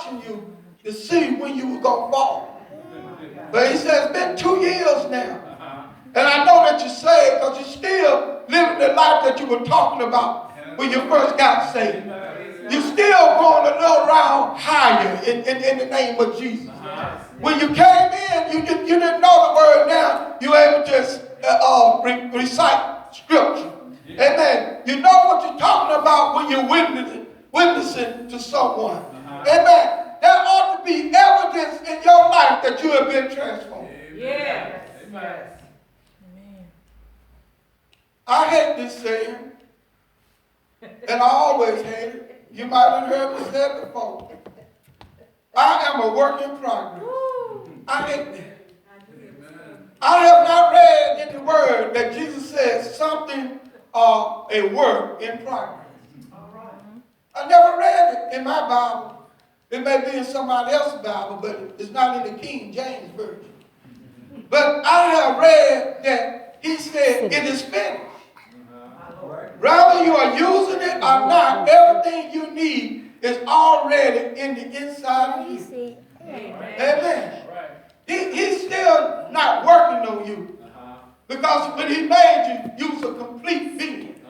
watching you to see when you were going to fall. But he says, it's been 2 years now. And I know that you're saved because you're still living the life that you were talking about when you first got saved. You're still going a little round higher in the name of Jesus. When you came in, you didn't know the word. Now you're able to recite scripture. Amen. You know what you're talking about when you're witnessing to someone. Amen. There ought to be evidence in your life that you have been transformed. Yes. Amen. I hate this saying, and I always hate it. You might have heard me say it before. I am a work in progress. I hate that. I have not read in the word that Jesus says something a work in progress. I never read it in my Bible. It may be in somebody else's Bible, but it's not in the King James Version. But I have read that he said it is finished. Whether you are using it or not, everything you need is already in the inside of you. Amen. He's still not working on you. Because when he made you, you was a complete being.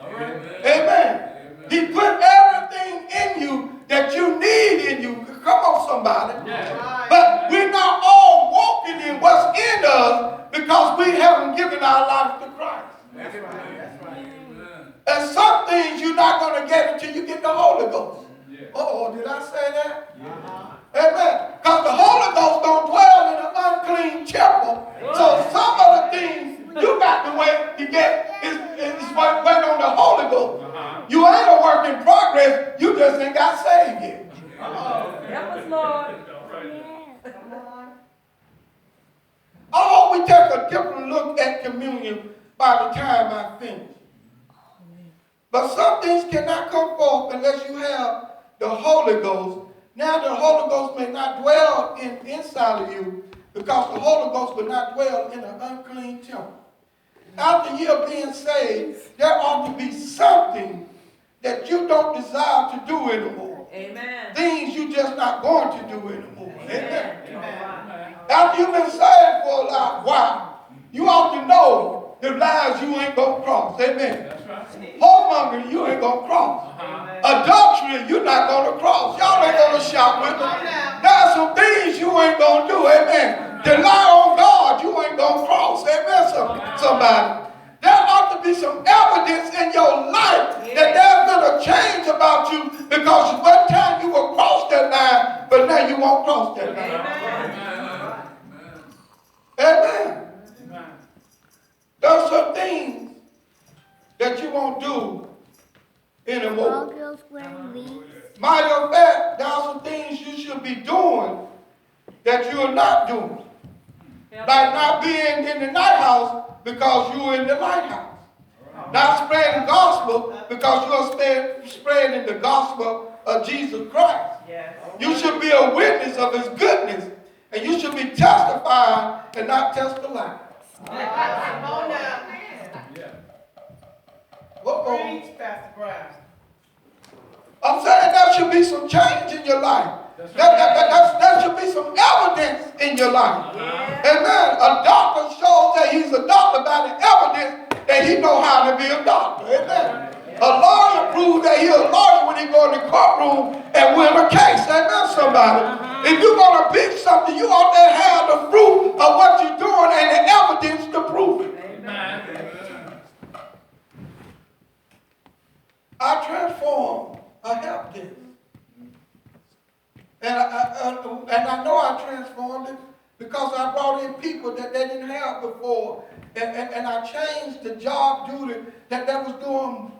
Amen. He put everything in you that you need in you. Come on, somebody. But we're not all walking in what's in us because we haven't given our life to Christ. And some things you're not going to get until you get the Holy Ghost. Uh-oh, did I say that? Amen. Because the Holy Ghost don't dwell in an unclean temple. So some of the things you got to wait to get is wait on the Holy Ghost. You ain't a work in progress. You just ain't got saved yet. Help us, Lord. I hope we take a different look at communion by the time I finish. But some things cannot come forth unless you have the Holy Ghost. Now the Holy Ghost may not dwell inside of you because the Holy Ghost will not dwell in an unclean temple. After you're being saved, there ought to be something that you don't desire to do anymore. Amen. Things you're just not going to do anymore. Amen. Amen. After you've been saved for a while, you ought to know the lines you ain't going to cross. Amen. That's right. Whoremonger, you ain't going to cross. Adultery, you're not going to cross. Y'all ain't going to shout with them. There are some things you ain't going to do. Amen. To lie on God, you ain't going to cross. Amen, somebody. There ought to be some evidence in your life that there's been a change about you because one time you will cross that line, but now you won't cross that line. Amen. Amen. There are some things that you won't do anymore. Matter of fact, there are some things you should be doing that you're not doing. Like not being in the night house because you're in the lighthouse. Not spreading the gospel because you're spreading the gospel of Jesus Christ. You should be a witness of his goodness. And you should be testifying and not testifying. I'm saying there should be some change in your life. There should be some evidence in your life. Amen. A doctor shows that he's a doctor by the evidence that he knows how to be a doctor. Amen. A lawyer proves that he's a lawyer when he goes in the courtroom and win a case. Amen, somebody. If you're going to beat something, you ought to have the fruit of what you're doing and the evidence to prove it. Amen. I transform. I help this. And I know I transformed it because I brought in people that they didn't have before. And I changed the job duty that was doing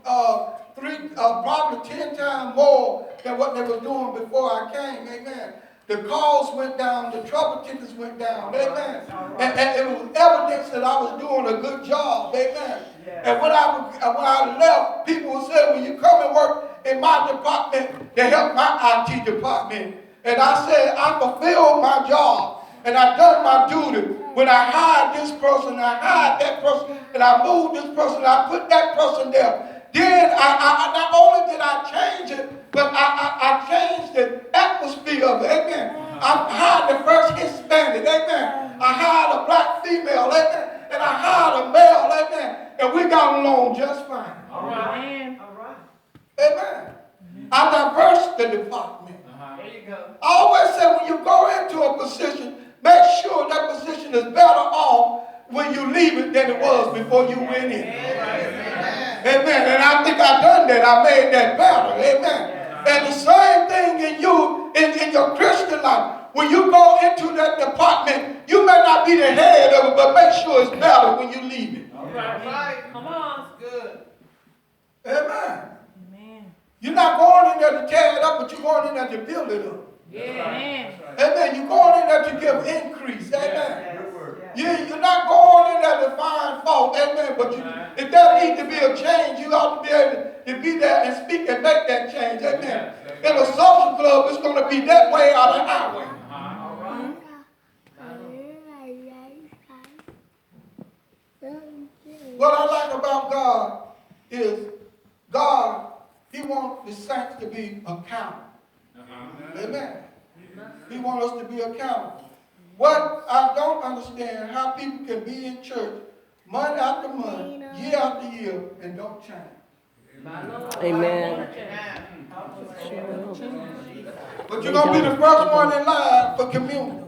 probably 10 times more than what they were doing before I came. Amen. The calls went down. The trouble tickets went down. Amen. And it was evidence that I was doing a good job. Amen. And when I left, people would say, "Will you come and work in my department to help my IT department?" And I said, "I fulfilled my job and I done my duty. When I hired this person, I hired that person, and I moved this person, and I put that person there. Then I not only did I change it, but I changed the atmosphere of it. Amen. I hired the first Hispanic. Amen. I hired a black female. Amen. And I hired a male. Amen. And we got along just fine. All right. All right. Amen. I diverse the department. There you go. I always say when you go into a position, make sure that position is better off when you leave it than it was before you went in. Amen. And I think I done that. I made that better. Amen. And the same thing in you, in your Christian life. When you go into that department, you may not be the head of it, but make sure it's better when you leave it. All right. Come on. Good. Amen. Amen. You're not going in there to tear it up, but you're going in there to build it up. Amen. Amen. You're going in there to give increase. Amen. You're not going in there to find fault. Amen. But if there needs to be a change, you ought to be able to be there and speak and make that change. Amen. In a social club, it's going to be that way or the highway. What I like about God is God, He wants the saints to be accountable. Amen. He wants us to be accountable. What I don't understand, how people can be in church month after month, year after year, and don't change. Amen. But you're going to be the first one in line for communion.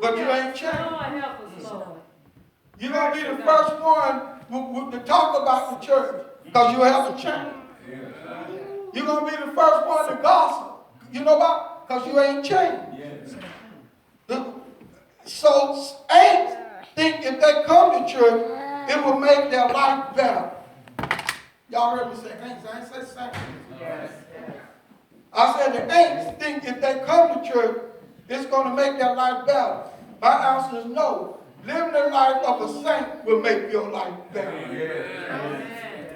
But you ain't changed. You're going to be the first one to talk about the church because you haven't changed. You're going to be the first one to gossip. You know why? Because you ain't changed. So ain't think if they come to church, it will make their life better. Y'all heard me say ain't. I ain't say saints. Yes. I said the ain't think if they come to church, it's going to make their life better. My answer is no. Living the life of a saint will make your life better.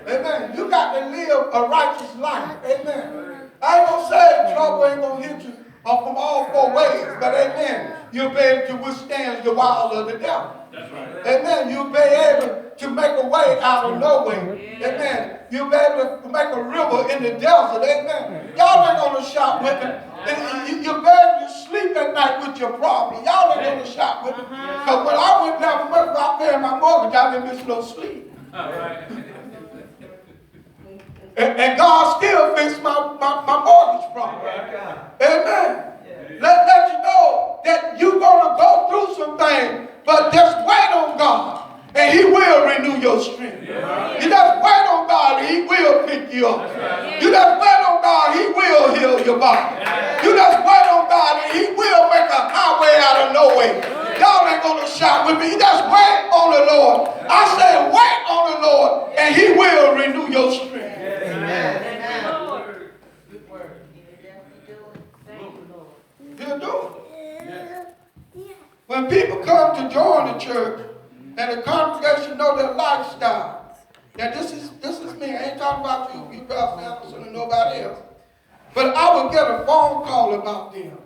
Amen. You got to live a righteous life. Amen. I ain't going to say trouble ain't going to hit you from all four ways, but amen, you'll be able to withstand the wiles of the devil. That's right. Amen. You'll be able to make a way out of no way. Yeah. Amen. You'll be able to make a river in the desert. Amen. Y'all ain't going to shop with it. You'll be able to sleep at night with your problem. Y'all ain't going to shop with it. Because when I went down to work, I paid my mortgage, I didn't miss no sleep. All right. And God still fixed my mortgage problem. Amen. Let you know that you're going to go through some things, but just wait on God, and He will renew your strength. You just wait on God, and He will pick you up. You just wait on God, He will heal your body. You just wait on God, and He will make a highway out of no way. Y'all ain't going to shout with me. You just wait on the Lord. I say wait on the Lord, and He will renew your strength. Amen. Good word. He'll do it. When people come to join the church and the congregation know their lifestyle, now this is me. I ain't talking about you, Pastor Anderson, and nobody else. But I would get a phone call about them.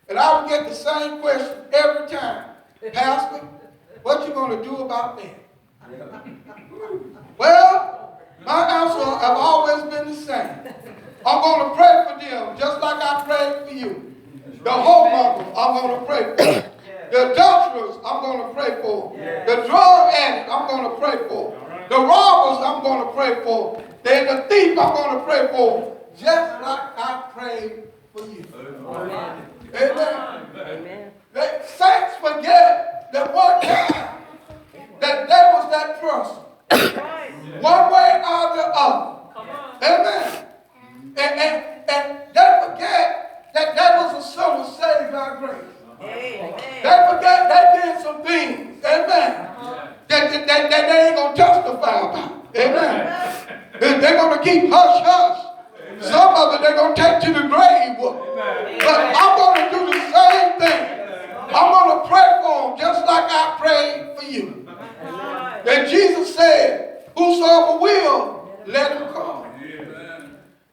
And I would get the same question every time. Pastor, what you going to do about that? Well, my answer have always been the same. I'm going to pray for them just like I prayed for you. The homemongers, I'm going to pray for. The adulterers, I'm going to pray for. The drug addict, I'm going to pray for. The robbers, I'm going to pray for. The thief, I'm going to pray for. Just like I prayed for you. Amen. Amen. Amen. Saints forget that one time that there was that person. One way or the other. Amen. And they forget that there was a sinner saved by grace. They forget they did some things. Amen. That they ain't going to testify about. Amen. They're going to keep hush hush. Some of it they're going to take to the grave with. But I'm going to do the same thing. I'm going to pray for them just like I prayed for you. And Jesus said, whosoever will, let him come.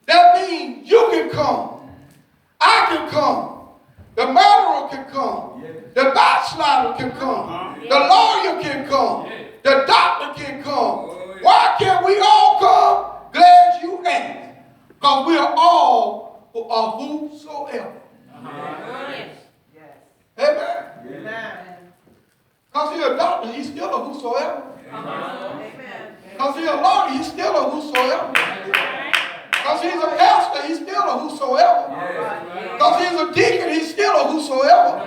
That means you can come. I can come. The murderer can come. The backslider can come. The lawyer can come. The doctor can come. Why can't we all come? Glad you asked. Because we are all whosoever. Amen. Because he's a doctor, he's still a whosoever. Because he's a lawyer, he's still a whosoever. Because he's a pastor, he's still a whosoever. Because he's a deacon, he's still a whosoever.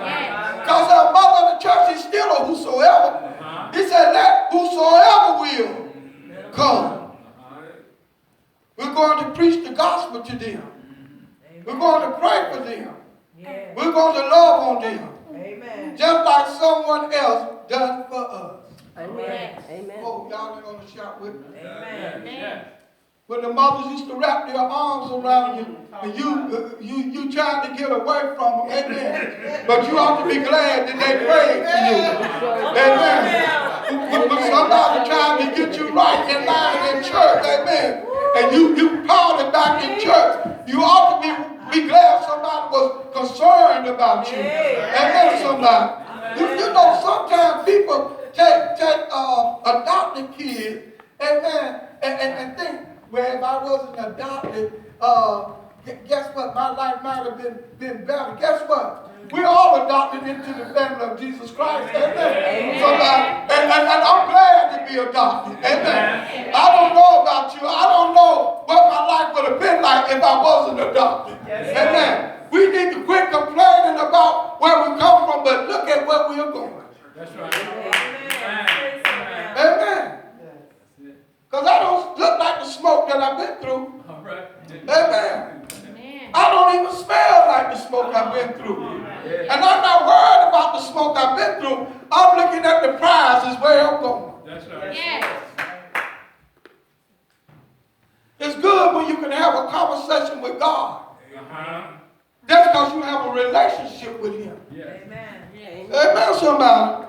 Because our mother of the church, he's still a whosoever. He said, let whosoever will come. We're going to preach the gospel to them. We're going to pray for them. We're going to love on them. Just like someone else does for us. Amen. Amen. Oh, y'all ain't going to shout with me. Amen. When the mothers used to wrap their arms around you, and you tried to get away from them, amen. But you ought to be glad that they prayed for you. Amen. When somebody tried to get you right in line in church, amen, and you pouted back in church, you ought to be glad somebody was concerned about you. Amen, somebody. You know, sometimes people take adopted kids, amen, and think, well, if I wasn't adopted, guess what? My life might have been better. Guess what? We're all adopted into the family of Jesus Christ. Amen. Somebody, and I'm glad to be adopted. Amen. I don't know about you. I don't know what my life would have been like if I wasn't adopted. Amen. We need to quit complaining about where we come from, but look at where we are going. That's right. Amen. Because I don't look like the smoke that I've been through. All right. Amen. I don't even smell like the smoke I've been through. And I'm not worried about the smoke I've been through. I'm looking at the prize is where I'm going. That's right. Yes. It's good when you can have a conversation with God. Uh-huh. That's because you have a relationship with him. Yes. Amen, somebody.